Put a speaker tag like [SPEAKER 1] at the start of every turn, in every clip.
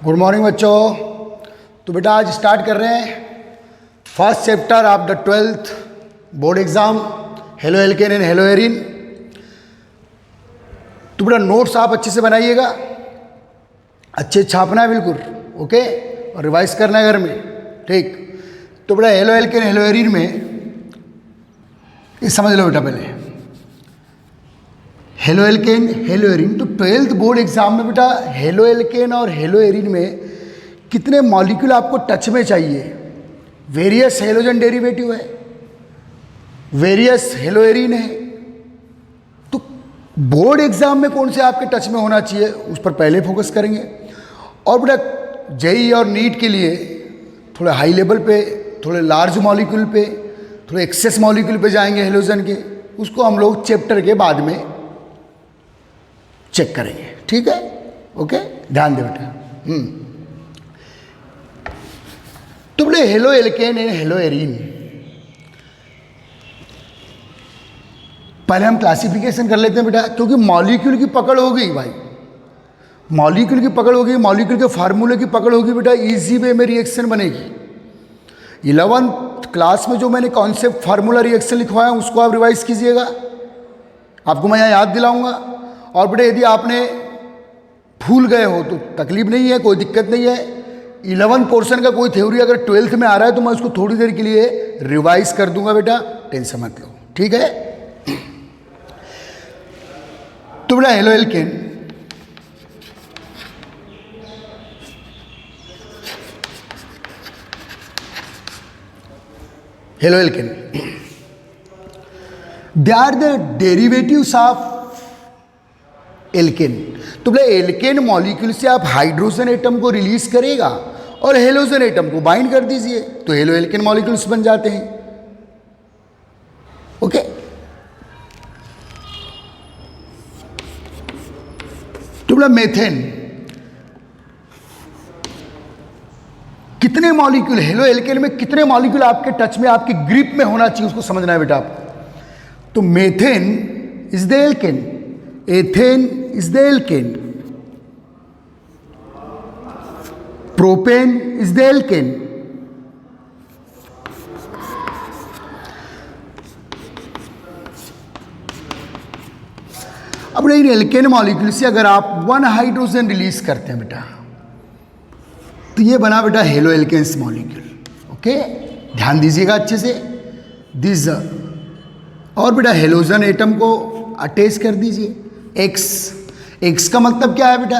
[SPEAKER 1] Good morning बच्चों। तो बेटा आज स्टार्ट कर रहे हैं first chapter of the 12th board exam halo alkane and hello Erin. तो बेटा नोट्स आप अच्छे से बनाइएगा, अच्छे छापना है बिल्कुल, ओके, और रिवाइज करना है घर में, ठीक। तो बेटा हेलो एल्केन हेलो एरिन में ये समझ लो बेटा पहले हेलो एल्केन हेलो एरिन। तो 12th बोर्ड एग्जाम में बेटा हेलो एल्केन और हेलो एरिन में कितने मॉलिक्यूल आपको टच में चाहिए। वेरियस हेलोजन डेरिवेटिव है, वेरियस हेलो एरिन है, तो बोर्ड एग्जाम में कौन से आपके टच में होना चाहिए उस पर पहले फोकस करेंगे। और बेटा जेई और नीट के लिए थोड़े हाई लेवल पे, थोड़े लार्ज मॉलिक्यूल पे, थोड़े एक्सेस मॉलिक्यूल पे जाएंगे हेलोजन के, उसको हम लोग चैप्टर के बाद में चेक करेंगे, ठीक है, ओके, ध्यान दे बेटा। तो बोले halo alkane and hello Erin, पहले हम क्लासिफिकेशन कर लेते हैं बेटा, क्योंकि मॉलिक्यूल की पकड़ हो गई भाई, मॉलिक्यूल की पकड़ होगी, मॉलिक्यूल के फार्मूले की पकड़ होगी बेटा, इजी वे में रिएक्शन बनेगी। 11th क्लास में जो मैंने कॉन्सेप्ट फार्मूला रिएक्शन लिखवाया उसको आप रिवाइज कीजिएगा, आपको मैं यहाँ याद दिलाऊंगा। और बेटा यदि आपने भूल गए हो तो तकलीफ नहीं है, कोई दिक्कत नहीं है। 11 पोर्शन का कोई थ्योरी अगर 12th में आ रहा है तो मैं उसको थोड़ी देर के लिए रिवाइज कर दूंगा बेटा, टेंशन मत लो, ठीक है। तो बेटा haloalkane, haloalkane, they are the derivatives of alkane. तो बोले एल्केन मॉलिक्यूल से आप हाइड्रोजन एटम को रिलीज करेगा और हेलोजन एटम को बाइंड कर दीजिए तो हेलो एल्केन मॉलिक्यूल्स बन जाते हैं, ओके। तो बोला मेथेन, कितने मॉलिक्यूल हेलो एल्केन में, कितने मॉलिक्यूल आपके टच में, आपके ग्रिप में होना चाहिए उसको समझना है बेटा आपको। तो methane is the alkene, ethane is the alkene, propane is the alkene, अब इन एल्केन मॉलिक्यूल से अगर आप 1 हाइड्रोजन रिलीज करते हैं बेटा तो ये बना बेटा हेलो एल्केन्स मॉलिक्यूल, ओके, ध्यान दीजिएगा अच्छे से। दिस और बेटा हेलोजन एटम को अटैच कर दीजिए, एक्स का मतलब क्या है बेटा,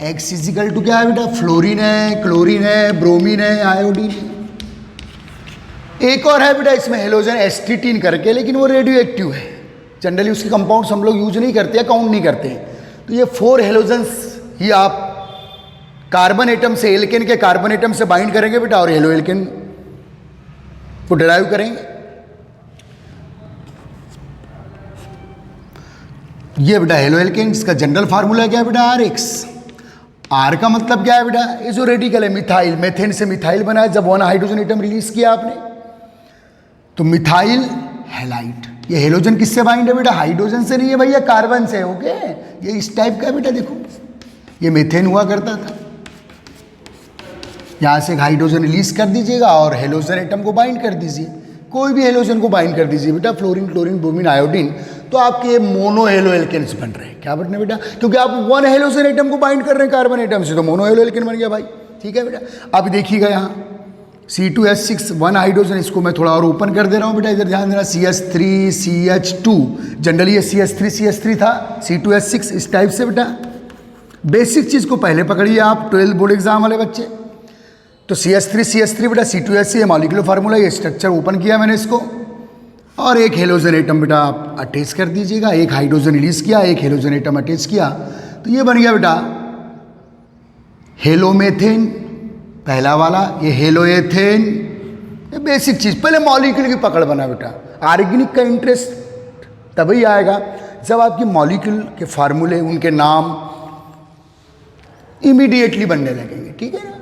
[SPEAKER 1] एक्स इजिकल टू क्या है बेटा, फ्लोरीन है, क्लोरीन है, ब्रोमीन है, आयोडीन है। एक और है बेटा इसमें हेलोजन एस्टिटीन करके, लेकिन वो रेडियो एक्टिव है, जनरली उसके कंपाउंड्स हम लोग यूज नहीं करते, काउंट नहीं करते हैं। तो ये 4 हेलोजन्स ही आप कार्बन एटम से, एल्केन के कार्बन एटम से बाइंड करेंगे बेटा और हेलो एल्केन को डिराइव करेंगे। ये बेटा हेलो एल्केन, इसका जनरल फार्मूला क्या है बेटा, RX। R का मतलब क्या है बेटा, ये जो रेडिकल है मिथाइल, मेथेन से मिथाइल बना है, जब 1 हाइड्रोजन एटम रिलीज किया आपने तो मिथाइल हैलाइड। ये हेलोजन किससे बाइंड है बेटा, हाइड्रोजन से नहीं है भैया, कार्बन से, ओके। ये इस टाइप का बेटा, देखो ये मेथेन हुआ करता था, यहां से एक हाइड्रोजन रिलीज कर दीजिएगा और हेलोजन एटम को बाइंड कर दीजिए, कोई भी हेलोजन को बाइंड कर दीजिए बेटा, फ्लोरीन, क्लोरीन, ब्रोमीन, आयोडीन, तो आपके ये मोनो हेलो एल्केन्स बन रहे हैं। क्या बन रहे हैं बेटा, क्योंकि आप 1 हेलोजन एटम को बाइंड कर रहे हैं कार्बन एटम से, तो मोनो हेलो एल्केन बन गया भाई, ठीक है बेटा। अब देखिएगा यहाँ C2H6 1 हाइड्रोजन, इसको मैं थोड़ा और ओपन कर दे रहा हूँ बेटा, इधर ध्यान देना, CH3 CH2, जनरली ये CH3 था, C2H6 इस टाइप से बेटा। बेसिक चीज़ को पहले पकड़िए आप 12th बोर्ड एग्जाम वाले बच्चे। तो CH3 बेटा C2H6 मॉलिक्यूलर फार्मूला, ये स्ट्रक्चर ओपन किया मैंने इसको, और एक हेलोजन एटम बेटा आप अटैच कर दीजिएगा, एक हाइड्रोजन रिलीज किया, एक हेलोजन एटम अटैच किया, तो ये बन गया बेटा हेलोमेथेन पहला वाला, ये हेलोएथेन, ये बेसिक चीज़, पहले मॉलिक्यूल की पकड़ बना बेटा। ऑर्गेनिक का इंटरेस्ट तभी आएगा जब आपकी मॉलिक्यूल के फार्मूले, उनके नाम इमीडिएटली बनने लगेंगे, ठीक है ना।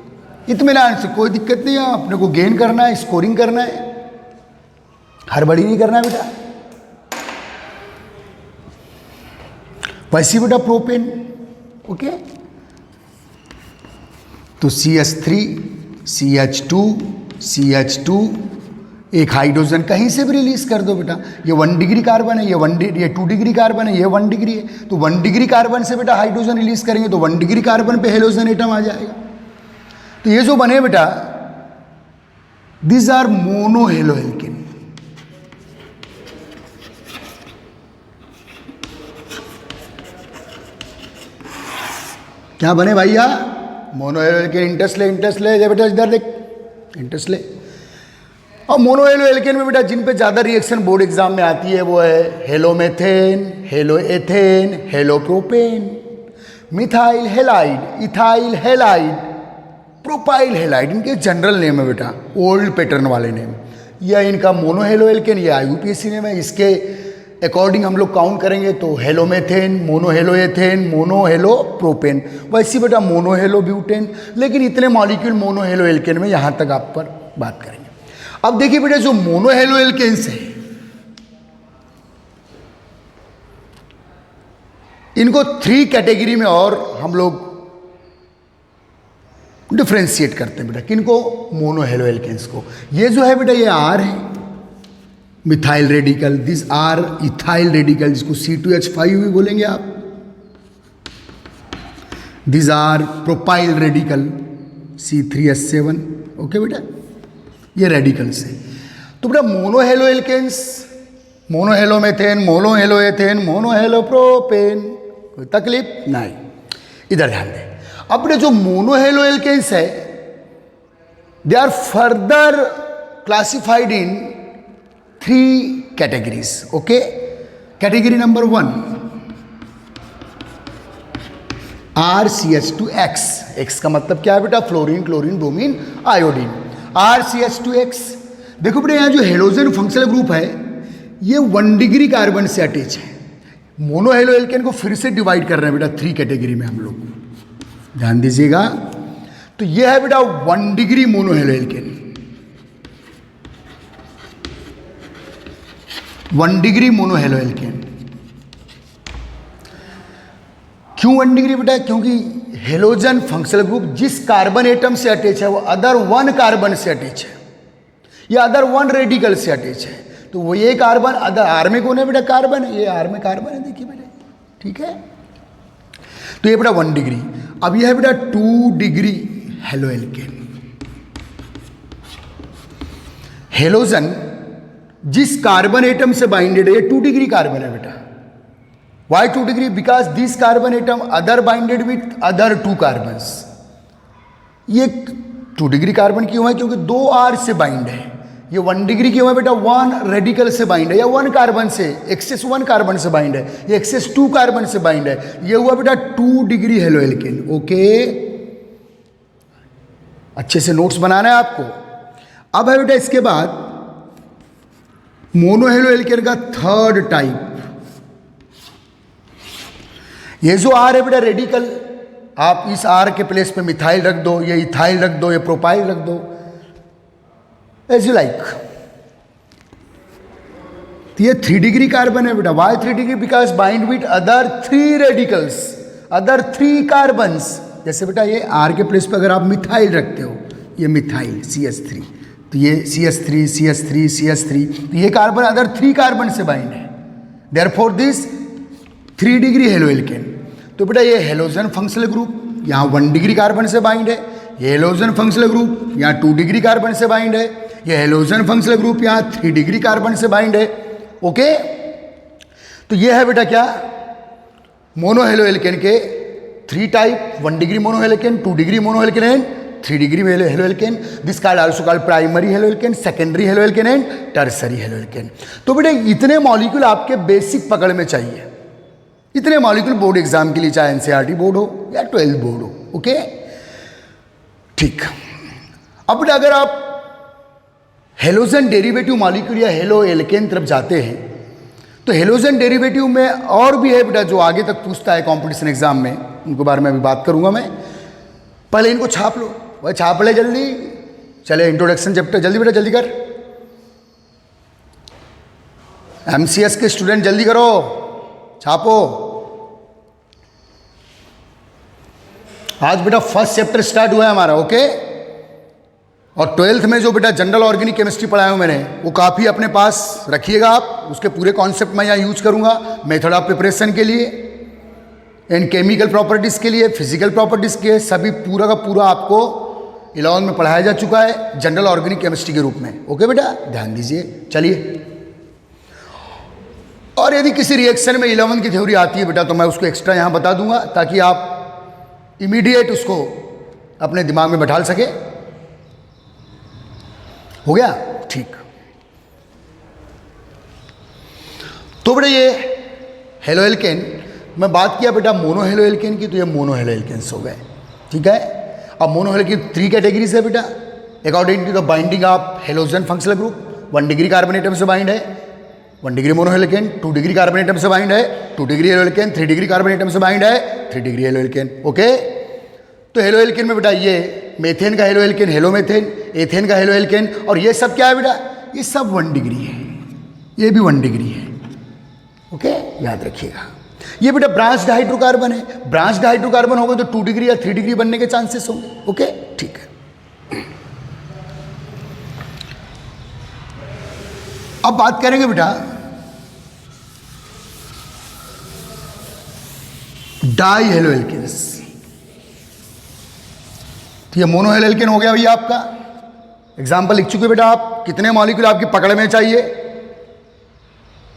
[SPEAKER 1] इत्मीनान से, कोई दिक्कत नहीं है, अपने को गेन करना है, स्कोरिंग करना है, हड़बड़ी नहीं करना है बेटा। वैसे बेटा प्रोपेन, ओके। तो CH3 CH2 CH2, एक हाइड्रोजन कहीं से भी रिलीज कर दो बेटा। ये 1 डिग्री कार्बन है, ये 2 डिग्री कार्बन है, ये 1 डिग्री है, तो 1 डिग्री कार्बन से बेटा हाइड्रोजन रिलीज करेंगे तो 1 डिग्री कार्बन पे हेलोजन एटम आ जाएगा। तो ये जो बने बेटा, this are mono halo alkane. क्या बने भैया? Mono halo alkane. इंटरेस्ट ले बेटा, इधर देख, इंटरेस्ट ले। और मोनो हेलो एल्केन में बेटा जिन पे ज़्यादा रिएक्शन बोर्ड एग्जाम में आती है वो है halomethane, halo ethane, halo propane, methyl halide, ethyl halide, propyl halide. इनके जनरल नेम है बेटा, ओल्ड पैटर्न वाले नेम। यह इनका मोनो हेलो एल्केन, ये IUPAC नेम है। इसके अकॉर्डिंग हम लोग काउंट करेंगे तो halomethane, mono hello ethane, mono hello propane, वैसे बेटा मोनो हेलो ब्यूटेन। लेकिन इतने मॉलिक्यूल मोनो हेलो एल्केन में यहाँ तक आप पर बात करेंगे। अब देखिए बेटा, जो मोनो हेलो एल्केन्स है इनको 3 कैटेगरी में और हम लोग डिफ्रेंशिएट करते हैं बेटा। किनको? मोनो हेलो एल्केन्स को। ये जो है बेटा, ये R है, methyl radical, this are ethyl radical, जिसको C2H5 भी बोलेंगे आप। This are propyl radical, C3H7। Okay बेटा, ये रेडिकल्स है। तो बेटा mono haloalkanes, mono halomethane, mono hello ethane, mono hello propane, कोई तकलीफ नहीं। इधर ध्यान दें। अब बेटा जो मोनो हेलो एल्केन्स है, they are further classified in 3 categories. Okay, category number 1 RCH2X। X का मतलब क्या है बेटा? Fluorine, chlorine, bromine, iodine. RCH2X। देखो बेटा, यहाँ जो हेलोजन फंक्शनल ग्रुप है ये 1 डिग्री कार्बन से अटैच है। मोनो हेलो एल्केन को फिर से डिवाइड कर रहे हैं बेटा 3 कैटेगरी में हम लोग, ध्यान दीजिएगा। तो ये है बेटा 1 degree mono halo alkane, 1 degree mono halo alkane. क्यों 1 डिग्री बेटा? क्योंकि हेलोजन फंक्शनल ग्रुप जिस कार्बन एटम से अटैच है वो अदर 1 कार्बन से अटैच है या अदर 1 रेडिकल से अटैच है। तो वो ये कार्बन अदर आर में कौन है बेटा? कार्बन है, ये आर में कार्बन है, देखिए बेटा, ठीक है। तो ये बेटा 1 डिग्री। अब ये है बेटा 2 डिग्री हेलो एल्केन। हेलोजन जिस कार्बन एटम से बाइंडेड है, ये 2 डिग्री कार्बन है बेटा। Why 2 degree? Because this carbon atom other binded with other 2 carbons. ये 2 डिग्री कार्बन क्यों है? क्योंकि 2 R से बाइंड है। ये 1 डिग्री क्यों है बेटा? 1 रेडिकल से बाइंड है या 1 कार्बन से, एक्सेस 1 कार्बन से बाइंड है, ये एक्सेस 2 कार्बन से बाइंड है। ये हुआ बेटा 2 डिग्री हेलो एल्केन। ओके, अच्छे से नोट्स बनाना है आपको। अब है बेटा इसके बाद मोनो हेलो एल्केन का 3rd टाइप। ये जो R है बेटा रेडिकल, आप इस R के प्लेस पे मिथाइल रख दो, ये इथाइल रख दो, ये प्रोपाइल रख दो, एज यू लाइक। तो ये 3 डिग्री कार्बन है बेटा। Why 3 degree? Because bind with other 3 radicals, other 3 carbons. जैसे बेटा ये R के प्लेस पे अगर आप मिथाइल रखते हो, ये मिथाइल CH3, तो ये CH3 CH3 CH3, तो ये कार्बन अदर 3 कार्बन से बाइंड है, therefore this 3 degree halo alkane. तो बेटा ये हेलोजन फंक्शनल ग्रुप यहाँ 1 डिग्री कार्बन से बाइंड है, ये हेलोजन फंक्शनल ग्रुप यहाँ 2 डिग्री कार्बन से बाइंड है, ये हेलोजन फंक्शनल ग्रुप यहाँ 3 डिग्री कार्बन से बाइंड है। ओके, तो ये है बेटा क्या? मोनो हेलो एल्केन के 3 type, 1 degree mono halo alkane, 2 degree mono halo alkane and 3 degree halo alkane. This called also called primary halo alkane, secondary halo alkane and tertiary halo alkane. तो बेटा इतने molecule आपके basic पकड़ में चाहिए, इतने molecule board exam के लिए, चाहे एनसीईआरटी बोर्ड हो या 12th बोर्ड हो। ओके, ठीक। अब बेटा अगर आप हेलोजन डेरिवेटिव मॉलिक्यूल या हेलो एल्केन तरफ जाते हैं तो हेलोजन डेरिवेटिव में और भी है बेटा जो आगे तक पूछता है कंपटीशन एग्जाम में, उनके बारे में अभी बात करूंगा मैं। पहले इनको छाप लो, वह छाप ले जल्दी। चले इंट्रोडक्शन चैप्टर, जल्दी बेटा जल्दी कर। MCS के स्टूडेंट जल्दी करो, छापो। आज बेटा फर्स्ट चैप्टर स्टार्ट हुआ है हमारा, ओके। और 12th में जो बेटा जनरल ऑर्गेनिक केमिस्ट्री पढ़ाया हूँ मैंने, वो काफ़ी अपने पास रखिएगा आप। उसके पूरे कॉन्सेप्ट मैं यहाँ यूज करूँगा मेथड ऑफ प्रिपरेशन के लिए, एंड केमिकल प्रॉपर्टीज़ के लिए, फिजिकल प्रॉपर्टीज़ के, सभी पूरा का पूरा आपको 11 में पढ़ाया जा चुका है जनरल ऑर्गेनिक केमिस्ट्री के रूप में, ओके बेटा, ध्यान दीजिए। चलिए, और यदि किसी रिएक्शन में 11 की थ्योरी आती है बेटा तो मैं उसको एक्स्ट्रा यहाँ बता दूंगा ताकि आप इमीडिएट उसको अपने दिमाग में बैठा सके। हो गया, ठीक। तो बेटा ये हेलो एल्केन, मैं बात किया बेटा मोनो हेलो एल्केन की, तो ये मोनो हेलो एल्केन्स हो गए, ठीक है। अब मोनो हेलो की 3 कैटेगरीज है बेटा, according to the binding of halogen functional group. 1 degree carbon atom से बाइंड है, 1 degree mono halo alkane, 2 degree carbon atom से बाइंड है, 2 degree haloalkane, 3 degree carbon atom से बाइंड है, 3 डिग्री हेलो एल्केन, ओके। तो haloalkane में बेटा ये मेथेन का haloalkane, halomethane, ethane का हेलो एल्केन, और ये सब क्या है बेटा, ये सब 1 डिग्री है, ये भी 1 डिग्री है, ओके, याद रखिएगा। ये बेटा ब्रांच्ड हाइड्रोकार्बन है, ब्रांच्ड हाइड्रोकार्बन होगा तो 2 डिग्री या 3 डिग्री बनने के चांसेस होंगे, ओके, ठीक है। अब बात करेंगे बेटा डाई हेलो एल्केन्स। तो ये मोनो हेलो एल्केन हो गया भैया आपका, एग्जाम्पल लिख चुके बेटा आप। कितने मॉलिक्यूल आपकी पकड़ में चाहिए,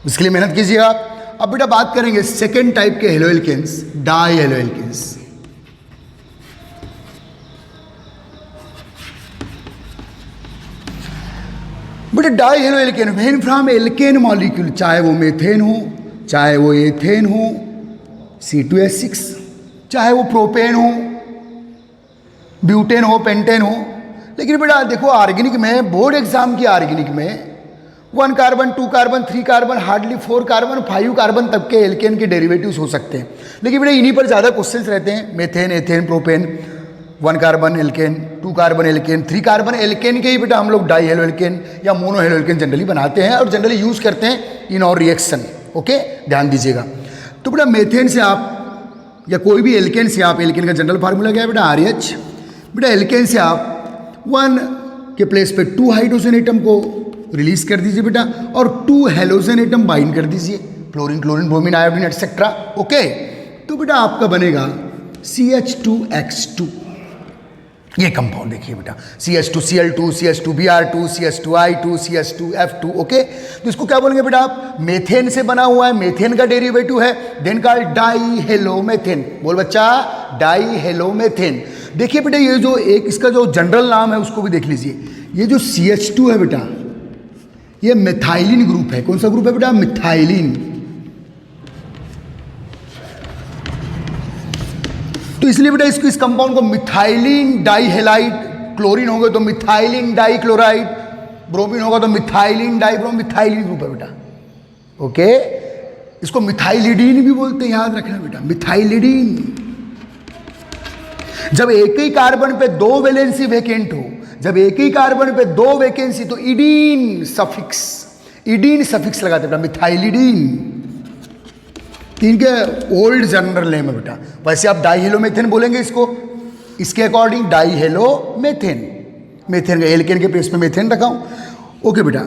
[SPEAKER 1] इसके लिए मेहनत कीजिएगा आप। अब बेटा बात करेंगे सेकेंड टाइप के halo alkanes, di halo alkanes. बेटा di hello alkane when from alkane molecule, चाहे वो मेथेन हो, चाहे वो एथेन हो, C2H6, चाहे वो प्रोपेन हो, ब्यूटेन हो, पेंटेन हो। लेकिन बेटा देखो ऑर्गेनिक में, बोर्ड एग्जाम की ऑर्गेनिक में 1 carbon, 2 carbon, 3 carbon, hardly 4 carbon, 5 carbon तक के एल्केन के डेरिवेटिव्स हो सकते हैं। लेकिन बेटा इन्हीं पर ज़्यादा क्वेश्चंस रहते हैं, methane, ethane, propane, 1 carbon alkane, 2 carbon alkane, 3 carbon alkane के ही बेटा हम लोग डाई हेलो एल्केन या मोनो हेलो एल्केन जनरली बनाते हैं और जनरली यूज़ करते हैं इन और रिएक्शन, ओके, ध्यान दीजिएगा। तो बेटा मेथेन से आप या कोई भी एल्केन से आप, एल्केन का जनरल फार्मूला क्या है बेटा, RH। बेटा एल्केन से आप 1 के प्लेस पे 2 हाइड्रोजन एटम को रिलीज कर दीजिए बेटा, और 2 हेलोजन एटम बाइंड कर दीजिए, fluorine, chlorine, bromine, iodine etcetera, okay. तो बेटा आपका बनेगा CH2X2। ये कंपाउंड देखिए बेटा, CH2Cl2, CH2Br2, CH2I2, CH2F2, okay. तो इसको क्या बोलेंगे बेटा आप, मेथेन से बना हुआ है, मेथेन का डेरिवेटिव है, then called dihalomethane. बोल बच्चा, डाई हेलो मेथेन। देखिए बेटा ये जो एक इसका जो जनरल नाम है उसको भी देख लीजिए। ये जो CH2 है बेटा, ये मिथाइलिन ग्रुप है। कौन सा ग्रुप है बेटा, मिथाइलिन। तो इसलिए बेटा इसको, इस कंपाउंड को मिथाइलिन डाइहेलाइड, क्लोरीन होगा तो मिथाइलिन डाइक्लोराइड, ब्रोमीन होगा तो मिथाइलिन डाइब्रोम, मिथाइलिन ग्रुप है बेटा, ओके। इसको मिथाइलिडीन भी बोलते हैं, याद रखना बेटा, मिथाइलिडीन। जब एक ही कार्बन पे 2 वैलेंसी वेकेंट हो, जब एक ही कार्बन पे 2 वैकेंसी, तो इडीन सफिक्स लगाते बेटा, मिथाइलिडीन। इनके ओल्ड जनरल नेम है बेटा। वैसे आप डाईहेलोमेथेन बोलेंगे इसको, इसके अकॉर्डिंग डाईहेलोमेथेन, मेथेन का एल्केन के प्लेस पे मेथेन रखा हूं, ओके बेटा।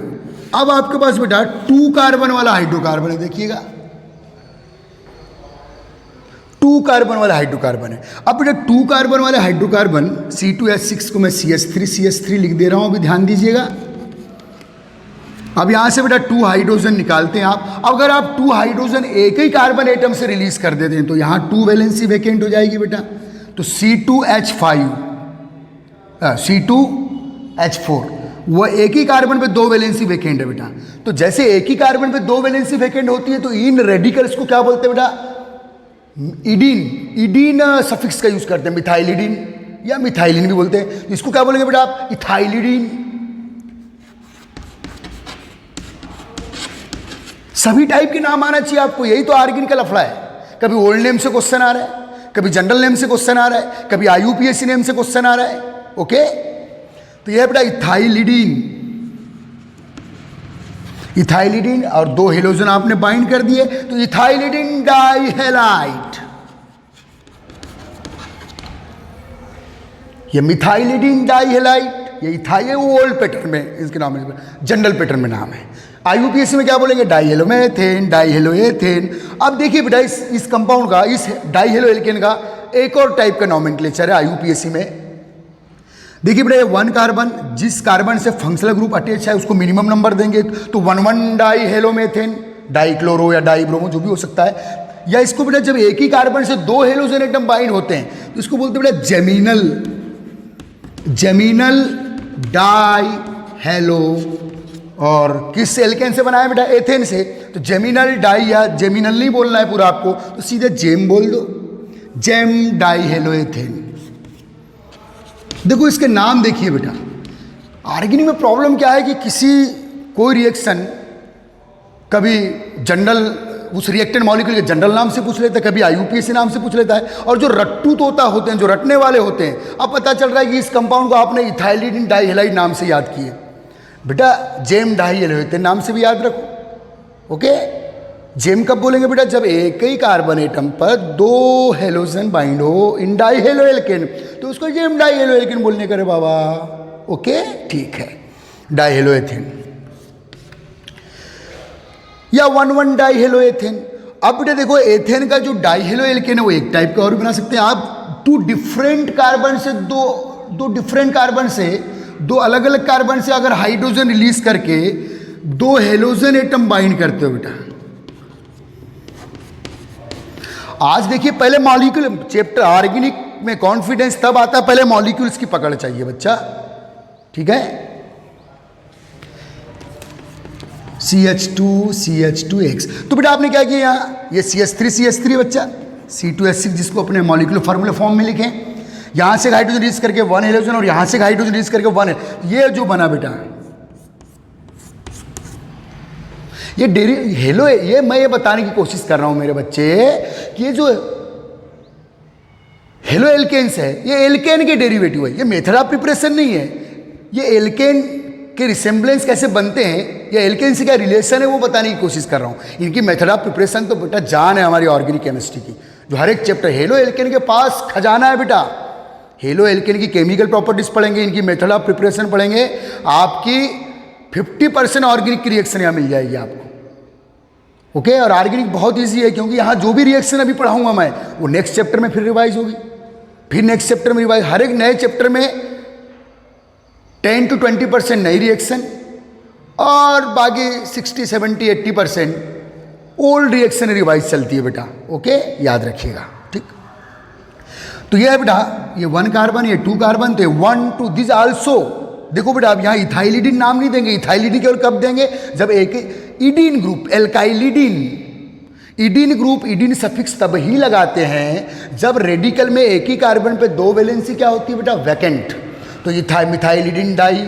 [SPEAKER 1] अब आपके पास बेटा 2 कार्बन वाला हाइड्रोकार्बन है, देखिएगा 2 कार्बन वाला हाइड्रोकार्बन है। अब बेटा 2 कार्बन वाले हाइड्रोकार्बन C2H6 को मैं CH3 लिख दे रहा हूं, अभी ध्यान दीजिएगा। अब यहां से बेटा 2 हाइड्रोजन निकालते हैं आप। अगर आप 2 हाइड्रोजन एक ही कार्बन एटम से रिलीज कर देते हैं तो यहां 2 वैलेंसी वेकेंट हो जाएगी बेटा, तो C2H5, C2H4, वो एक ही कार्बन पे 2 वैलेंसी वेकेंट है बेटा। तो जैसे एक ही कार्बन पे 2 वैलेंसी वेकेंट होती है तो इन रेडिकल्स को क्या बोलते हैं बेटा, इडीन सफिक्स का यूज करते हैं, मिथाइलिडीन या मिथाइलिन भी बोलते हैं। इसको क्या बोलेंगे बेटा आप, इथाइलिडीन। सभी टाइप के नाम आना चाहिए आपको, यही तो आर्गिन का लफड़ा है। कभी ओल्ड नेम से क्वेश्चन आ रहा है, कभी जनरल नेम से क्वेश्चन आ रहा है, कभी IUPAC नेम से क्वेश्चन आ रहा है, ओके। तो यह बेटा इथाइलिडीन और 2 हेलोजन आपने बाइंड कर दिए, तो इथाइलिडीन डाइहेलाइड। ये मिथाइलिडीन डाइहेलाइट, ये इथाइल, ये ओल्ड पैटर्न में इसके नाम है, जनरल पैटर्न में नाम है। आईयूपीएसी में क्या बोलेंगे, डाइहेलोमेथेन, डाइहेलोएथेन। अब देखिए बेटा इस कंपाउंड का, इस डाइहेलो एल्केन का एक और टाइप का नॉमेनक्लेचर है आईयूपीएसी में। देखिए बेटा ये 1 कार्बन, जिस कार्बन से फंक्शनल ग्रुप अटैच है उसको मिनिमम नंबर देंगे, तो 1,1 डाइहेलोमेथेन, डाइक्लोरो या डाइब्रोमो जो भी हो सकता है। या इसको बेटा जब एक ही कार्बन से 2 हेलोजन एटम बाइंड होते हैं तो इसको बोलते हैं बेटा जेमिनल डाइहेलो। और किस एल्केन से बनाया बेटा, एथेन से, तो जेमिनल डाई, या जेमिनल नहीं बोलना है पूरा आपको, तो सीधे जेम बोल दो, जेम डाइहेलोएथेन। देखो इसके नाम देखिए बेटा, ऑर्गेनिक में प्रॉब्लम क्या है कि कोई रिएक्शन कभी जनरल उस रिएक्टेंट मॉलिक्यूल के जनरल नाम से पूछ लेता है, कभी आईयूपीएसी नाम से पूछ लेता है, और जो रट्टू तोता होते हैं, जो रटने वाले होते हैं, अब पता चल रहा है कि इस कंपाउंड को आपने इथाइलिडीन डाइहेलाइड नाम से याद किए। बेटा जेम डाइहेलोएथेन नाम से भी याद रखो। ओके, जेम कब बोलेंगे बेटा, जब एक ही कार्बन एटम पर 2 हेलोजन बाइंड हो इन डाइहेलो एल्केन, तो उसको जेम डाइहेलो एल्केन बोलने करे बाबा। ओके ठीक है, डाइहेलोएथेन या 1,1 डाइहेलोएथेन। अब बेटा देखो एथेन का जो डाइहेलो एल्केन है वो एक टाइप का और भी बना सकते हैं आप। 2 डिफरेंट कार्बन से दो अलग अलग कार्बन से अगर हाइड्रोजन रिलीज करके 2 हेलोजन एटम बाइंड करते हो बेटा। आज देखिए पहले मॉलिक्यूल, चैप्टर ऑर्गेनिक में कॉन्फिडेंस तब आता है, पहले मॉलिक्यूल्स की पकड़ चाहिए बच्चा, ठीक है। CH2CH2X, तो बेटा आपने क्या किया यहाँ, ये CH3CH3 बच्चा, C2H6 जिसको अपने मॉलिक्यूलर फार्मूला फॉर्म में लिखें, यहाँ से हाइड्रोजन रिलीज करके 1 हेलोजन और यहाँ से हाइड्रोजन रिलीज करके 1 है, ये जो बना बेटा ये हेलो, ये मैं ये बताने की कोशिश कर रहा हूँ मेरे बच्चे कि ये जो हेलो एल्केन्स है ये एल्केन के डेरिवेटिव है, ये मेथड ऑफ प्रिपरेशन नहीं है। ये एल्केन के रिसेम्बलेंस कैसे बनते हैं, ये एल्केन से क्या रिलेशन है वो बताने की कोशिश कर रहा हूँ। इनकी मेथड ऑफ प्रिपरेशन तो बेटा जान है हमारी ऑर्गेनिक केमिस्ट्री की, जो हर एक चैप्टर हेलो एल्केन के पास खजाना है बेटा। हेलो एल्केन की केमिकल प्रॉपर्टीज पढ़ेंगे, इनकी मेथड ऑफ प्रिपरेशन पढ़ेंगे, आपकी 50% ऑर्गेनिक की रिएक्शन यहाँ मिल जाएगी आपको। ओके, और ऑर्गेनिक बहुत ईजी है क्योंकि यहाँ जो भी रिएक्शन अभी पढ़ाऊंगा मैं वो नेक्स्ट चैप्टर में फिर रिवाइज होगी, फिर नेक्स्ट चैप्टर में रिवाइज, हर एक नए चैप्टर में 10 to 20% नई रिएक्शन और बाकी 60, 70, 80% ओल्ड रिएक्शन रिवाइज चलती है बेटा। ओके, याद रखिएगा, ठीक। तो ये है बेटा, ये 1 कार्बन, ये 2 कार्बन, तो 1 2 दिस आल्सो। देखो बेटा अब यहाँ इथाइलिडीन नाम नहीं देंगे, इथाइलिडीन केवल कब देंगे, जब एक इडीन ग्रुप, एल्काइलिडीन, इडीन ग्रुप, इडीन सफिक्स तब ही लगाते हैं जब रेडिकल में एक ही कार्बन पे 2 वैलेंसी क्या होती है बेटा, वैकेंट। तो मिथाइलिडीन डाई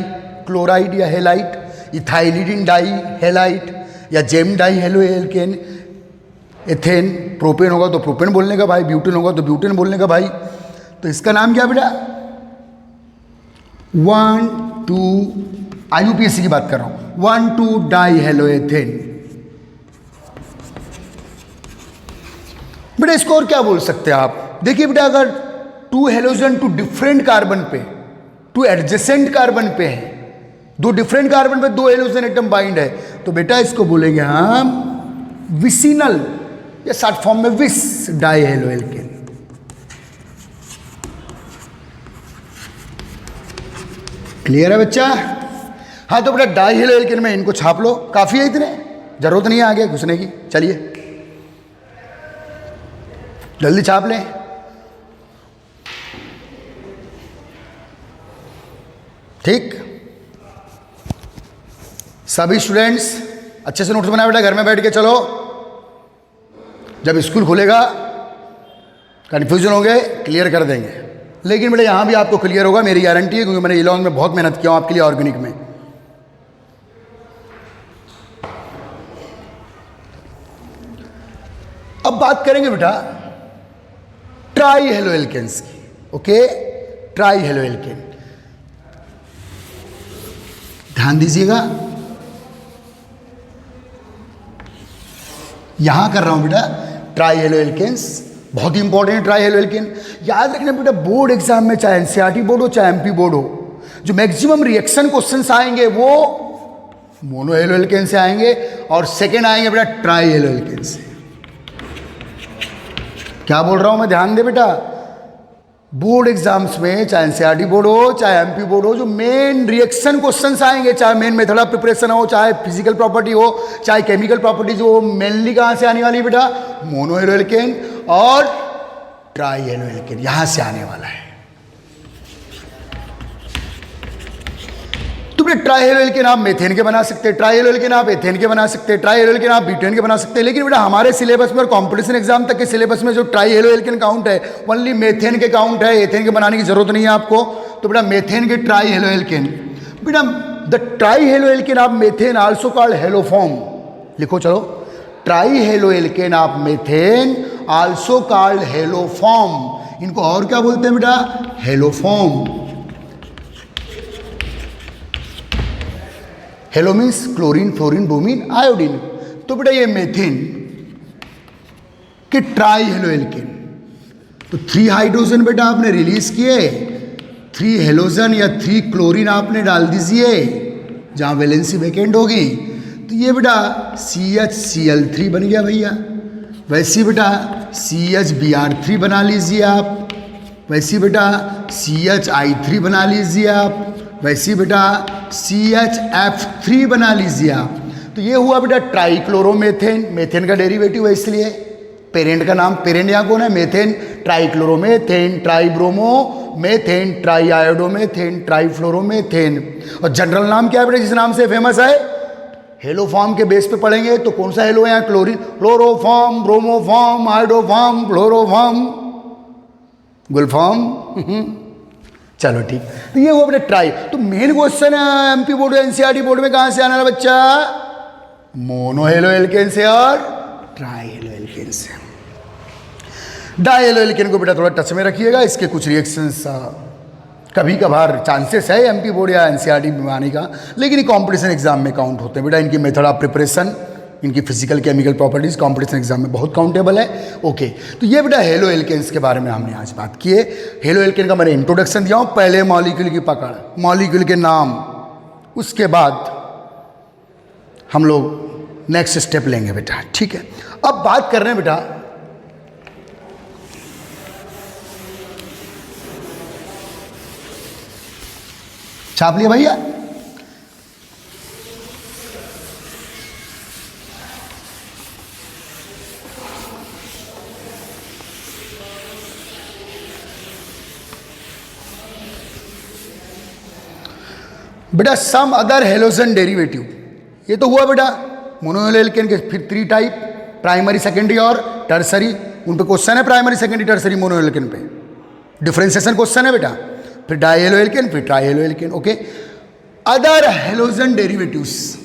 [SPEAKER 1] क्लोराइड या हेलाइट, इथाइलिडीन डाई हेलाइट या gem die halo alkane, ethane, propane होगा तो प्रोपेन बोलने का भाई, ब्यूटेन होगा तो ब्यूटेन बोलने का भाई। तो इसका नाम क्या बेटा, 1 2 आईयूपीएसी की बात कर रहा हूं, 1 2 डाई हेलो एथेन। बेटा इसको और क्या बोल सकते हैं आप, देखिए बेटा अगर 2 हेलोजन 2 डिफरेंट कार्बन पे, 2 एडजेसेंट कार्बन पे है, 2 डिफरेंट कार्बन पे 2 हेलोजन एटम बाइंड है, तो बेटा इसको बोलेंगे हम विसिनल या शॉर्ट फॉर्म में विस डाई हेलो एल्केन। क्लियर है बच्चा? हाँ तो बेटा डाई हेलो एल्केन में इनको छाप लो, काफी है, इतने जरूरत नहीं है आगे घुसने की। चलिए जल्दी छाप लें। ठीक, सभी स्टूडेंट्स अच्छे से नोट्स बनाए बेटा, घर में बैठ के चलो, जब स्कूल खुलेगा कन्फ्यूजन हो गए क्लियर कर देंगे। लेकिन बेटा यहाँ भी आपको क्लियर होगा, मेरी गारंटी है, क्योंकि मैंने इलॉन में बहुत मेहनत किया हूँ आपके लिए ऑर्गेनिक में। अब बात करेंगे बेटा ट्राई हेलो एल्केन्स की। ओके, ट्राई हेलो एल्केन, ध्यान दीजिएगा, यहां कर रहा हूं बेटा ट्राई हेलो एल्केन्स। बहुत ही इंपॉर्टेंट है ट्राई हेलो एल्केन। याद रखना बेटा, बोर्ड एग्जाम में चाहे एनसीईआरटी बोर्ड हो चाहे एमपी बोर्ड हो, जो मैक्सिमम रिएक्शन क्वेश्चंस आएंगे वो मोनो हेलो एल्केन से आएंगे और सेकेंड आएंगे बेटा ट्राई हेलो एल्केन से। क्या बोल रहा हूं मैं, ध्यान दे बेटा। बोर्ड एग्जाम्स में चाहे एनसीईआरटी बोर्ड हो चाहे एमपी बोर्ड हो, जो मेन रिएक्शन क्वेश्चंस आएंगे, चाहे मेन मेथड ऑफ प्रिपरेशन हो, चाहे फिजिकल प्रॉपर्टी हो, चाहे केमिकल प्रॉपर्टीज हो, मेनली कहां से आने वाली है बेटा, मोनो हेलो एल्केन और ट्राई हेलो एल्केन, यहां से आने वाला है। तो बेटा ट्राई हेलो एल्केन आप मेथेन के बना सकते हैं, ट्राई हेलो एल्केन आप एथेन के बना सकते हैं, ट्राई हेलो एल्केन आप ब्यूटेन के बना सकते हैं। लेकिन बेटा हमारे सिलेबस में और कॉम्पिटिशन एग्जाम तक के सिलेबस में जो ट्राई हेलो एल्केन काउंट है, ओनली मेथेन के काउंट है, एथेन के बनाने की जरूरत नहीं है आपको। तो बेटा मेथेन के ट्राई हेलो एल्केन, बेटा द ट्राई हेलो एल्केन आप मेथेन आल्सो कॉल्ड हेलोफॉर्म, लिखो चलो, ट्राई हेलो एल्केन आप मेथेन आल्सो कॉल्ड हेलोफॉर्म, इनको और क्या बोलते हैं बेटा, haloform. Hello means chlorine, fluorine, bromine, iodine. तो बेटा ये मेथेन के ट्राई हेलो एल्केन, तो 3 हाइड्रोजन बेटा आपने रिलीज किए, 3 हेलोजन या 3 क्लोरीन आपने डाल दीजिए जहां वैलेंसी वैकेंट होगी, तो ये बेटा CHCl3 बन गया भैया। वैसे बेटा CHBr3 बना लीजिए आप, वैसे बेटा CHI3 बना लीजिए आप, वैसे बेटा CHF3 बना लीजिए आप। तो ये हुआ बेटा ट्राइक्लोरोमेथेन, मेथेन का डेरिवेटिव है इसलिए, पेरेंट का नाम, पेरेंट यहाँ कौन है, मेथेन, ट्राइक्लोरोमेथेन, ट्राइब्रोमोमेथेन, ट्राइआयोडोमेथेन, ट्राइफ्लोरोमेथेन। और जनरल नाम क्या है बेटा जिस नाम से फेमस है, हेलोफॉर्म के बेस पे पढ़ेंगे तो कौन सा हेलो है यहाँ, chlorine, chloroform, bromoform, iodoform, chloroform, गुलफॉर्म। चलो ठीक, तो ये हुआ बेटा ट्राई। तो मेन क्वेश्चन है एमपी बोर्ड एनसीईआरटी बोर्ड में कहां से आने वाला बच्चा, मोनो हेलो एल्केन से और ट्राई हेलो एल्केन से। डाई हेलो एल्केन को बेटा थोड़ा टच में रखिएगा, इसके कुछ रिएक्शंस कभी कभार चांसेस है एमपी बोर्ड या एनसीईआरटी में आने का, लेकिन ये कॉम्पिटिशन एग्जाम में काउंट होते हैं बेटा। इनकी मेथड ऑफ प्रिपरेशन, इनकी physical chemical properties competition exam में बहुत काउंटेबल है। ओके, तो ये बेटा हेलो एल्केन्स के बारे में हमने आज बात की है। हेलो एल्केन का मैंने इंट्रोडक्शन दिया हूँ, पहले मॉलिक्यूल की पकड़, मॉलिक्यूल के नाम, उसके बाद हम लोग नेक्स्ट स्टेप लेंगे बेटा, ठीक है। अब बात कर रहे हैं बेटा छाप लिया भैया, बेटा सम अदर हेलोजन डेरिवेटिव, ये तो हुआ बेटा मोनो हेलो एल्केन के। फिर 3 टाइप, प्राइमरी, सेकेंडरी और टर्सरी, उन पे क्वेश्चन है, primary, secondary, tertiary, mono halo alkane पे डिफरेंशिएशन क्वेश्चन है बेटा। फिर डाई हेलो एल्केन, फिर try halo alkane. Okay, other halogen derivatives,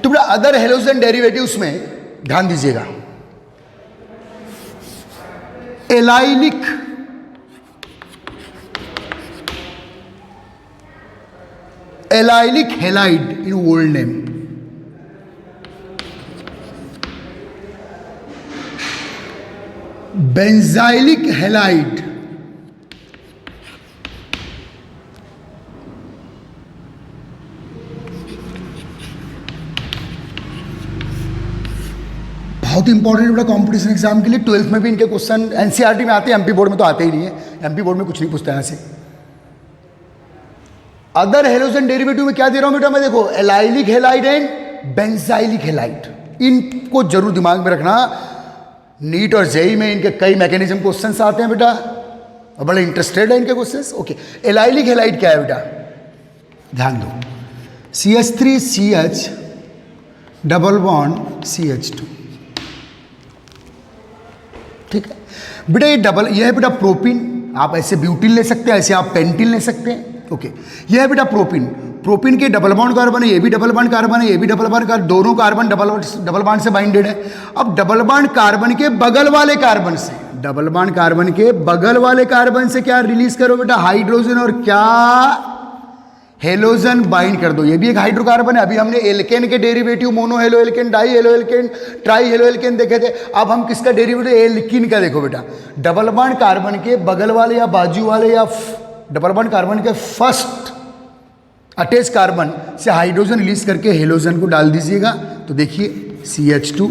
[SPEAKER 1] तो बेटा अदर हेलोजन डेरिवेटिव्स में ध्यान दीजिएगा, allylic, allylic halide in old name, benzylic halide, बहुत इंपॉर्टेंट बेटा कॉम्पिटिशन एग्जाम के लिए। 12th में भी इनके क्वेश्चन एनसीईआरटी में आते हैं, एमपी बोर्ड में तो आते ही नहीं है, एमपी बोर्ड में कुछ नहीं पूछता है ऐसे। अदर हेलोजन डेरिवेटिव में क्या दे रहा हूं बेटा मैं, देखो allylic halide and benzylic halide, इनको जरूर दिमाग में रखना। नीट और जेई में इनके कई मैकेनिज्म क्वेश्चंस आते हैं बेटा, और बड़े इंटरेस्टेड है इनके क्वेश्चंस। ओके, एलाइलिक हेलाइड क्या है बेटा, ध्यान दो, CH3CH डबल बॉन्ड CH2, ठीक है बेटा। ये डबल, यह है बेटा प्रोपिन, आप ऐसे ब्यूटिन ले सकते हैं, ऐसे आप पेंटिन ले सकते हैं। ओके, यह है बेटा प्रोपिन, प्रोपिन के डबल बॉन्ड कार्बन है, ये भी डबल बॉन्ड कार्बन है, ये भी डबल बॉन्ड कार्बन, दोनों कार्बन डबल बॉन्ड से बाइंडेड है। अब डबल बॉन्ड कार्बन के बगल वाले कार्बन से, डबल बॉन्ड कार्बन के बगल वाले कार्बन से क्या रिलीज करो बेटा, हाइड्रोजन, और क्या हेलोजन बाइंड कर दो। ये भी एक हाइड्रोकार्बन है। अभी हमने एल्केन के derivative mono halo alkane, die halo alkane, try halo alkane देखे थे। अब हम किसका डेरिवेटिव, एल्कीन का देखो बेटा। डबल बॉन्ड कार्बन के बगल वाले या बाजू वाले या डबल बॉन्ड कार्बन के फर्स्ट अटैच कार्बन से हाइड्रोजन रिलीज करके हेलोजन को डाल दीजिएगा। तो देखिए CH2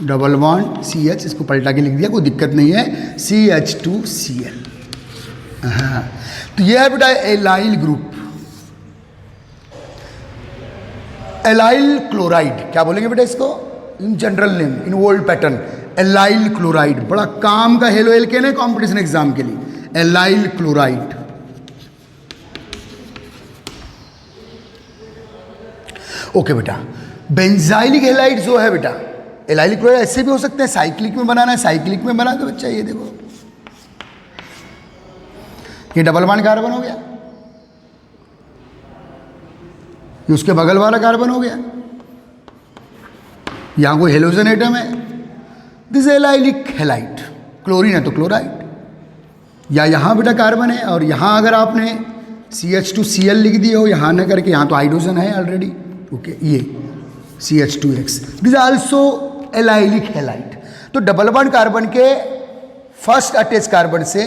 [SPEAKER 1] डबल बॉन्ड CH, इसको पलटा के लिख दिया, कोई दिक्कत नहीं है, CH2Cl। हाँ, तो यह है बेटा एलाइल ग्रुप, एलाइल क्लोराइड। क्या बोलेंगे बेटा इसको, in general name, in old pattern, allyl chloride. बड़ा काम का हेलो एल्केन है कॉम्पिटिशन एग्जाम के लिए, एलाइल क्लोराइड। ओके बेटा, बेंजाइलिक हेलाइड जो है बेटा, एलाइलिक क्लोराइड ऐसे भी हो सकते हैं, साइक्लिक में बनाना है, साइक्लिक में बना दो बच्चा। ये देखो, ये डबल बॉन्ड कार्बन हो गया, ये उसके बगल वाला कार्बन हो गया, यहां कोई हेलोजन एटम है, दिस एलाइलिक हेलाइड। क्लोरीन है तो क्लोराइड, या यहां बेटा कार्बन है और यहां अगर आपने CH2Cl लिख दिए हो, यहां ना करके, यहां तो हाइड्रोजन है ऑलरेडी। ओके, ये CH2X, this also allylic halide. तो डबल बॉन्ड कार्बन के फर्स्ट अटैच कार्बन से,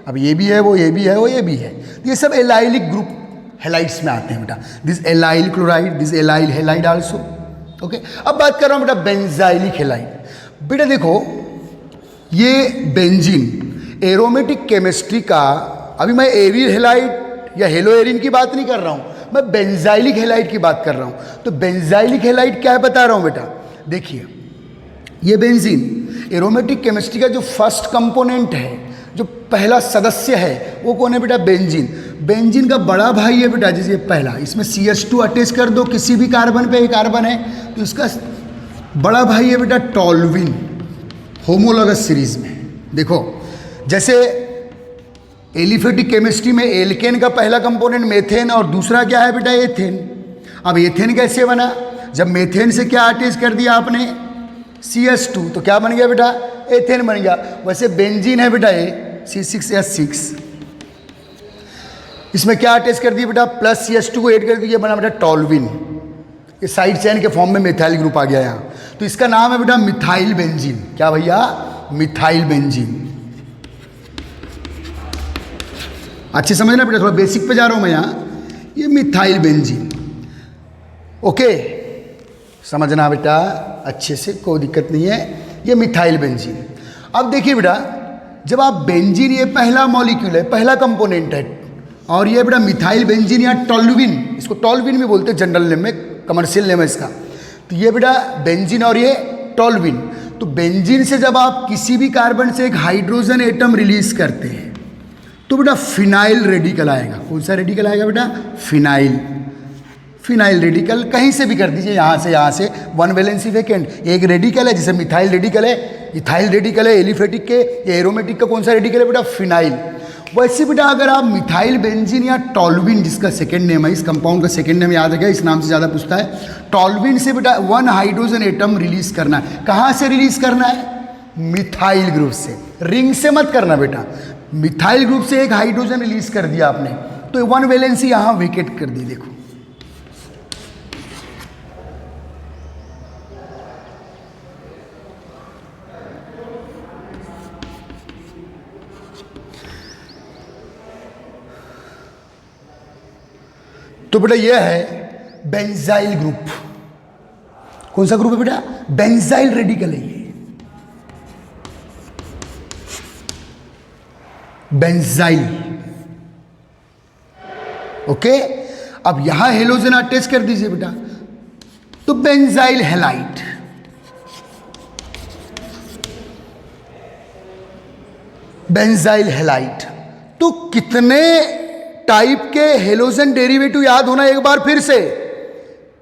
[SPEAKER 1] अब ये भी है, वो ये भी है, वो ये भी है, ये सब एलाइलिक ग्रुप हेलाइड्स में आते हैं बेटा। This allyl chloride, this allyl halide also. Okay, अब बात कर रहा हूं बेटा बेंजाइलिक हेलाइड। बेटा देखो, ये बेंजीन एरोमेटिक केमिस्ट्री का, अभी मैं एरिल हेलाइड या हेलो एरिन की बात नहीं कर रहा हूं, मैं बेंजाइलिक हेलाइड की बात कर रहा हूं। तो बेंजाइलिक हेलाइड क्या है बता रहा हूं बेटा, देखिए, ये बेंजीन एरोमेटिक केमिस्ट्री का जो फर्स्ट कंपोनेंट है, जो पहला सदस्य है, वो कौन है बेटा, बेंजीन। बेंजीन का बड़ा भाई है बेटा, जैसे पहला, इसमें CH2 अटैच कर दो, किसी भी कार्बन पे एक कार्बन है तो इसका बड़ा भाई है बेटा टॉल्विन, होमोलॉगस सीरीज में। देखो, जैसे एलिफेटिक केमिस्ट्री में एल्केन का पहला कंपोनेंट मेथेन और दूसरा क्या है बेटा, एथेन। अब एथेन कैसे बना, जब मेथेन से क्या अटैच कर दिया आपने, CH2, तो क्या बन गया बेटा, एथेन बन गया। वैसे बेंजीन है बेटा ये C6H6, इसमें क्या अटैच कर दिया बेटा, प्लस CH2 को ऐड कर दिया, बना बेटा टॉल्विन। ये साइड चेन के फॉर्म में मिथाइल ग्रुप आ गया यहाँ, तो इसका नाम है बेटा मिथाइल बेंजीन। क्या भैया, मिथाइल बेंजीन। अच्छे समझना बेटा, थोड़ा बेसिक पे जा रहा हूं मैं यहाँ। ये मिथाइल बेंजीन, ओके, समझना बेटा अच्छे से, कोई दिक्कत नहीं है। ये मिथाइल बेंजीन। अब देखिए बेटा, जब आप बेंजीन, ये पहला मॉलिक्यूल है, पहला कंपोनेंट है, और ये बेटा मिथाइल बेंजीन या टॉल्विन, इसको टॉल्विन भी बोलते हैं जनरल नेम में, कमर्शियल नेम है इसका। तो ये बेटा बेंजीन और ये टॉल्विन। तो बेंजीन से जब आप किसी भी कार्बन से एक हाइड्रोजन एटम रिलीज करते हैं तो बेटा फिनाइल रेडिकल आएगा। कौन सा रेडिकल आएगा बेटा, फिनाइल। फिनाइल रेडिकल कहीं से भी कर दीजिए, यहाँ से, वन वैलेंसी वेकेंट, एक रेडिकल है, जैसे मिथाइल रेडिकल है, इथाइल रेडिकल है एलिफेटिक के, ये एरोमेटिक का कौन सा रेडिकल है बेटा, फिनाइल। वैसे बेटा अगर आप मिथाइल बेंजीन या टॉल्विन, जिसका सेकेंड नेम है, इस कंपाउंड का सेकेंड नेम याद रखिए, इस नाम से ज़्यादा पूछता है, टॉल्विन से बेटा वन हाइड्रोजन एटम रिलीज करना है। कहाँ से रिलीज करना है, मिथाइल ग्रुप से, रिंग से मत करना बेटा। मिथाइल ग्रुप से एक हाइड्रोजन रिलीज कर दिया आपने, तो वन वैलेंसी यहां वेकेट कर दी। देखो, तो बेटा यह है बेंजाइल ग्रुप। कौन सा ग्रुप है बेटा, बेंजाइल रेडिकल है ये, बेंजाइल। ओके, अब यहां हेलोजन अटैच कर दीजिए बेटा, तो बेंजाइल हेलाइड। Benzyl halide. तो कितने टाइप के हेलोजन डेरिवेटिव याद होना एक बार फिर से,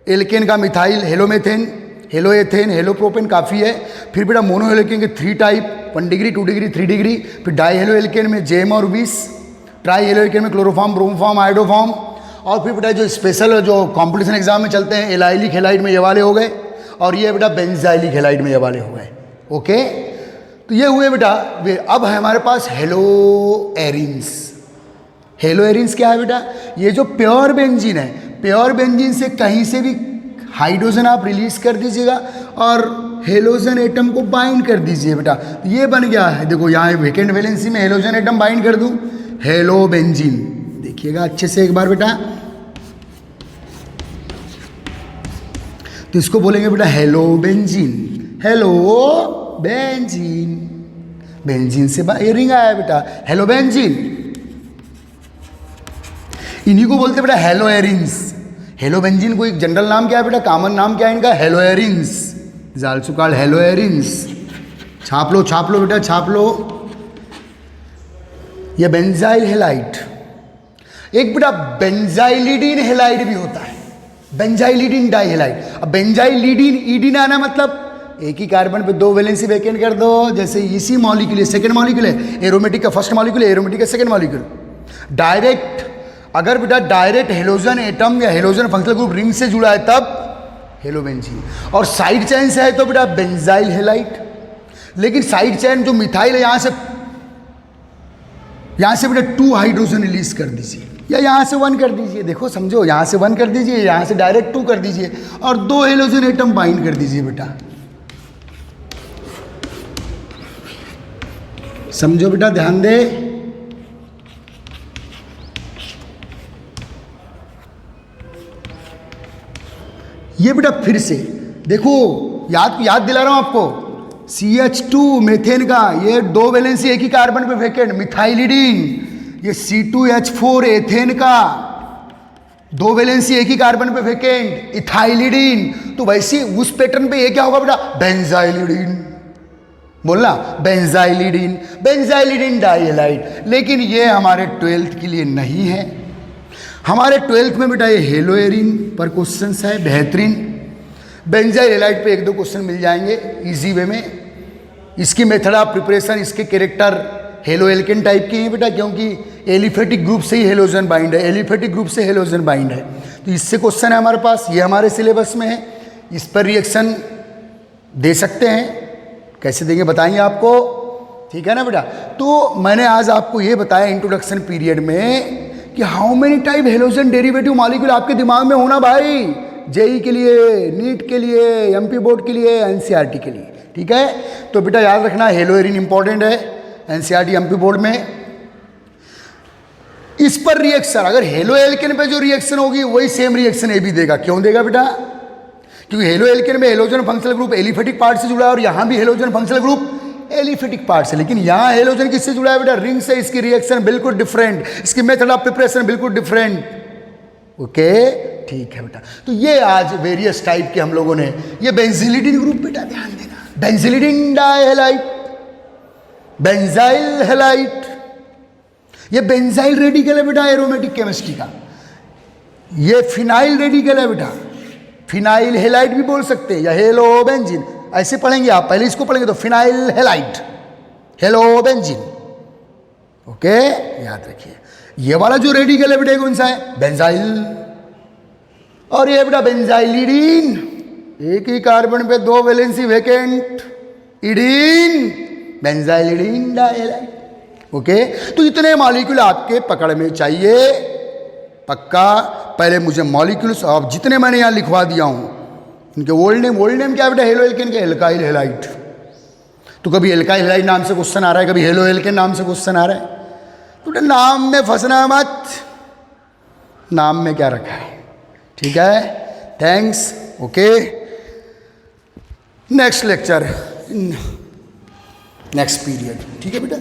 [SPEAKER 1] एल्केन का मिथाइल, हेलोमेथेन, हेलोएथेन, हेलोप्रोपेन काफ़ी है। फिर बेटा मोनो एल्केन के 3 टाइप, 1 डिग्री, 2 डिग्री, 3 डिग्री। फिर डाई हेलो एल्केन में जेम और 20, ट्राई हेलो एल्केन में क्लोरोफॉर्म, ब्रोमोफॉर्म, आयोडोफॉर्म। और फिर बेटा जो स्पेशल जो कॉम्पिटिशन एग्जाम में चलते हैं, एलाइलिक हेलाइड में ये वाले हो गए, और ये बेटा बेंजाइलिक हेलाइड में ये वाले हो गए। ओके, तो ये हुए बेटा वे। अब है हमारे पास हेलो एरिन्स। हेलो एरिन्स क्या है बेटा? ये जो प्योर बेंजीन है, प्योर बेंजीन से कहीं से भी हाइड्रोजन आप रिलीज कर दीजिएगा और हेलोजन एटम को बाइंड कर दीजिए बेटा। तो ये बन गया है, देखो यहाँ वेकेंट वैलेंसी में हेलोजन एटम बाइंड कर दूं, हेलो बेंजीन। देखिएगा अच्छे से एक बार बेटा, तो इसको बोलेंगे बेटा hello benzene. Hello benzene, benzene से रिंग आया बेटा, हेलो बेंजीन। इन्हीं को बोलते बेटा हेलो एरिन्स। हेलो बेंजीन को एक जनरल नाम क्या है बेटा, कॉमन नाम क्या है इनका? Hello arenes, is also called hello arenes. छाप लो छाप लो बेटा, छाप लो। ये बेंजाइल हेलाइड। एक बेटा बेंजाइलिडीन हेलाइड भी होता है, बेंजाइलिडीन डाइहेलाइड। अब बेंजाइलिडीन, ईडीन आना मतलब एक ही कार्बन पे दो वैलेंसी वैकेंट कर दो। जैसे इसी मॉलिक्यूल, सेकंड मॉलिक्यूल है, एरोमेटिक का फर्स्ट मॉलिक्यूल है, एरोमेटिक का सेकंड मॉलिक्यूल। डायरेक्ट, अगर बेटा डायरेक्ट हेलोजन एटम या हेलोजन फंक्शनल ग्रुप रिंग से जुड़ा है तब हेलो बेंजीन, और साइड चेन से है तो बेटा बेंजाइल हेलाइड। लेकिन साइड चेन जो मिथाइल है यहां से बेटा 2 हाइड्रोजन रिलीज कर दीजिए, या यहां से 1 कर दीजिए। देखो समझो, यहां से 1 कर दीजिए, यहां से डायरेक्ट 2 कर दीजिए और 2 हेलोजन एटम बाइंड कर दीजिए बेटा। समझो बेटा, ध्यान दे। ये बेटा फिर से देखो, याद दिला रहा हूं आपको। CH2 मेथेन का ये 2 वैलेंसी एक ही कार्बन पे वेकेंट, मिथाइलिडीन। ये C2H4 एथेन का 2 वैलेंसी एक ही कार्बन पे वेकेंट, इथाइलिडीन। तो वैसे उस पैटर्न पे ये क्या होगा बेटा? बेंजाइलिडीन। बोलना बेंजाइलिडीन, बेंजाइलिडीन डाइहेलाइड। लेकिन ये हमारे 12th के लिए नहीं है। हमारे 12th में बेटा ये हेलो एरिन पर क्वेश्चन है, बेहतरीन। बेंजाइल हेलाइड पे 1-2 क्वेश्चन मिल जाएंगे इजी वे में। इसकी मेथड ऑफ प्रिपरेशन, इसके कैरेक्टर हेलो एल्केन टाइप के हैं बेटा, क्योंकि एलिफेटिक ग्रुप से ही हेलोजन बाइंड है, एलिफेटिक ग्रुप से हेलोजन बाइंड है। तो इससे क्वेश्चन है हमारे पास, ये हमारे सिलेबस में है। इस पर रिएक्शन दे सकते हैं, कैसे देंगे बताएंगे आपको, ठीक है ना बेटा। तो मैंने आज आपको ये बताया इंट्रोडक्शन पीरियड में कि how many type halogen derivative molecule आपके दिमाग में होना भाई, जेई के लिए, नीट के लिए, एमपी बोर्ड के लिए, एनसीईआरटी के लिए, ठीक है। तो बेटा याद रखना हेलो एरिन इंपॉर्टेंट है एनसीईआरटी एमपी बोर्ड में। इस पर रिएक्शन, अगर हेलो एल्केन पे जो रिएक्शन होगी वही सेम रिएक्शन ये भी देगा। क्यों देगा बेटा? क्योंकि हेलो एल्केन में halogen functional group aliphatic part से जुड़ा है और यहां भी halogen functional group aliphatic part से। लेकिन यहां हेलोजन किससे जुड़ा है बेटा? रिंग से। इसकी रिएक्शन बिल्कुल डिफरेंट, इसकी मेथड ऑफ प्रिपरेशन बिल्कुल डिफरेंट। ओके ठीक है बेटा। तो ये आज वेरियस टाइप के हम लोगों ने, ये बेंजिलिडीन ग्रुप बेटा ध्यान देना, बेंजिलिडीन डाइहेलाइड, बेंजाइल हेलाइड। ये बेंजाइल रेडिकल है बेटा एरोमेटिक केमिस्ट्री का। ये फिनाइल रेडिकल है बेटा, फिनाइल हेलाइड भी बोल सकते हैं, या हेलो बेंजीन, ऐसे पढ़ेंगे आप। पहले इसको पढ़ेंगे तो phenyl halide, hello benzene. Okay याद रखिए। ये वाला जो रेडिकल है बेटा कौन सा है? बेंजाइल। और ये बेटा बेंजाइलिडीन, एक ही कार्बन पे 2 वैलेंसी वेकेंट, इडीन, बेंजाइलिडीन डाइहेलाइड। ओके तो इतने मॉलिक्यूल आपके पकड़ में चाहिए पक्का। पहले मुझे मॉलिक्यूल्स अब जितने मैंने यहाँ लिखवा दिया हूँ इनके ओल्ड नेम क्या बेटा? हेलो एल्केन के एल्काइल हेलाइड। तो कभी एल्काइल हेलाइड नाम से क्वेश्चन आ रहा है, कभी हेलो एल्केन नाम से क्वेश्चन आ रहा है। तो बेटा नाम में फंसना मत, नाम में क्या रखा है, ठीक है। Thanks. Okay next lecture next period, ठीक है बेटा।